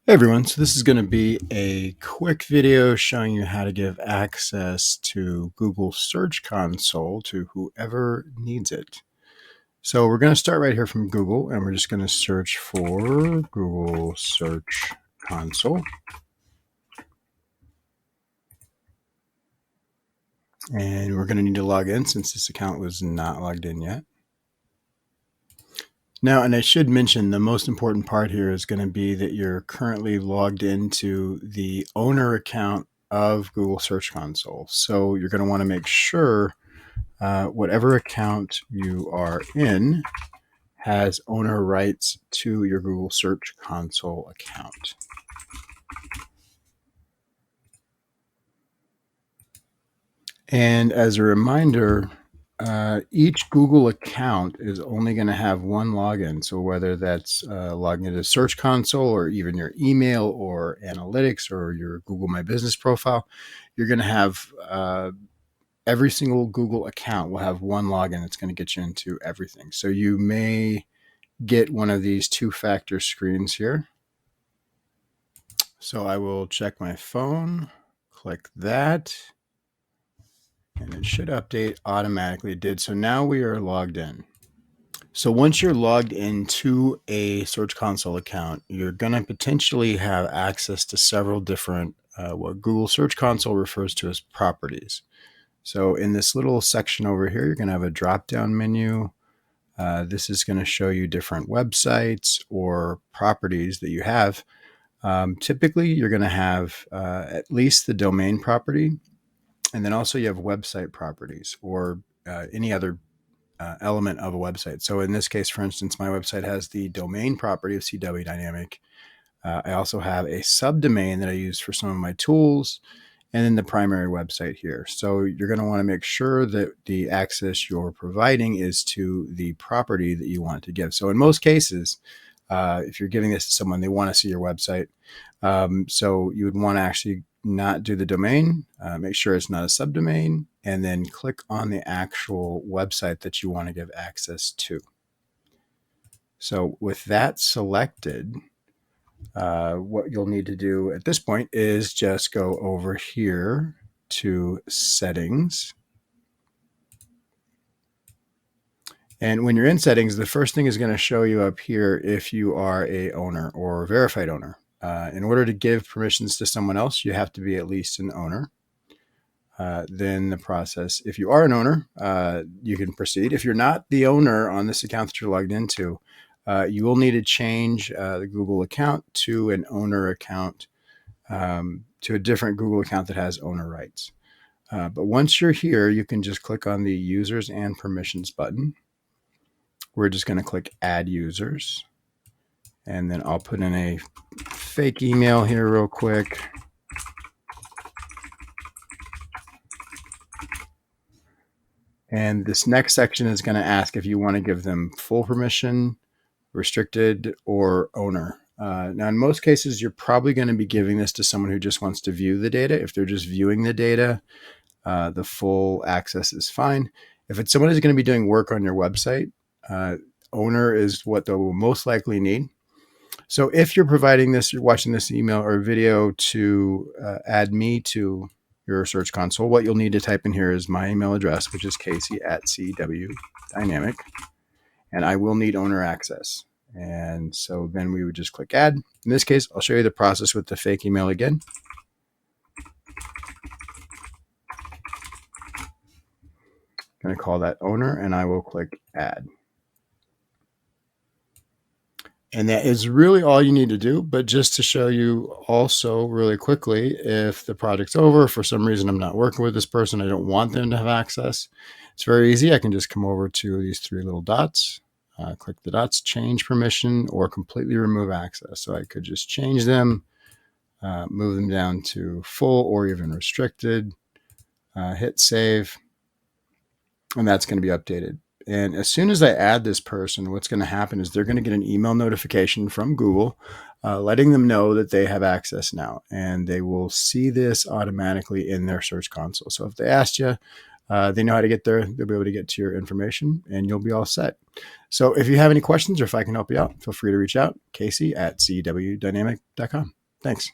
Hey everyone, so this is going to be a quick video showing you how to give access to Google Search Console to whoever needs it. So we're going to start right here from Google, and we're just going to search for Google Search Console. And we're going to need to log in since this account was not logged in yet. Now, and I should mention the most important part here is going to be that you're currently logged into the owner account of Google Search Console. So you're going to want to make sure whatever account you are in has owner rights to your Google Search Console account. And as a reminder, each Google account is only going to have one login. So whether that's logging into Search Console or even your email or analytics or your Google My Business profile, you're going to have every single Google account will have one login that's going to get you into everything. So you may get one of these two-factor screens here. So I will check my phone, click that, and it should update automatically. It did. So now we are logged in. So once you're logged into a Search Console account, you're going to potentially have access to several different what Google Search Console refers to as properties. So in this little section over here, you're going to have a drop-down menu. This is going to show you different websites or properties that you have. Typically, you're going to have at least the domain property, and then also you have website properties or any other element of a website. So in this case, for instance, my website has the domain property of CW Dynamic. I also have a subdomain that I use for some of my tools, and then the primary website here. So you're going to want to make sure that the access you're providing is to the property that you want to give. So in most cases, if you're giving this to someone, they want to see your website. So you would want to actually not do the domain, make sure it's not a subdomain, and then click on the actual website that you want to give access to. So with that selected, what you'll need to do at this point is just go over here to settings. And when you're in settings, the first thing is going to show you up here if you are a owner or verified owner. In order to give permissions to someone else, you have to be at least an owner. Then the process, if you are an owner, you can proceed. If you're not the owner on this account that you're logged into, you will need to change the Google account to an owner account, to a different Google account that has owner rights. But once you're here, you can just click on the users and permissions button. We're just going to click add users. And then I'll put in a fake email here real quick. And this next section is going to ask if you want to give them full permission, restricted, or owner. Now, in most cases, you're probably going to be giving this to someone who just wants to view the data. If they're just viewing the data, the full access is fine. If it's someone who's going to be doing work on your website, owner is what they will most likely need. So if you're providing this, you're watching this email or video to add me to your Search Console, what you'll need to type in here is my email address, which is Casey@CW Dynamic, and I will need owner access. And so then we would just click add. In this case, I'll show you the process with the fake email again. I'm going to call that owner, and I will click add. And that is really all you need to do. But just to show you also really quickly, if the project's over, for some reason I'm not working with this person, I don't want them to have access, it's very easy. I can just come over to these three little dots, click the dots, change permission, or completely remove access. So I could just change them, move them down to full or even restricted, hit save, and that's going to be updated. And as soon as I add this person, what's going to happen is they're going to get an email notification from Google letting them know that they have access now. And they will see this automatically in their Search Console. So if they asked you, they know how to get there. They'll be able to get to your information and you'll be all set. So if you have any questions or if I can help you out, feel free to reach out. Casey at cwdynamic.com. Thanks.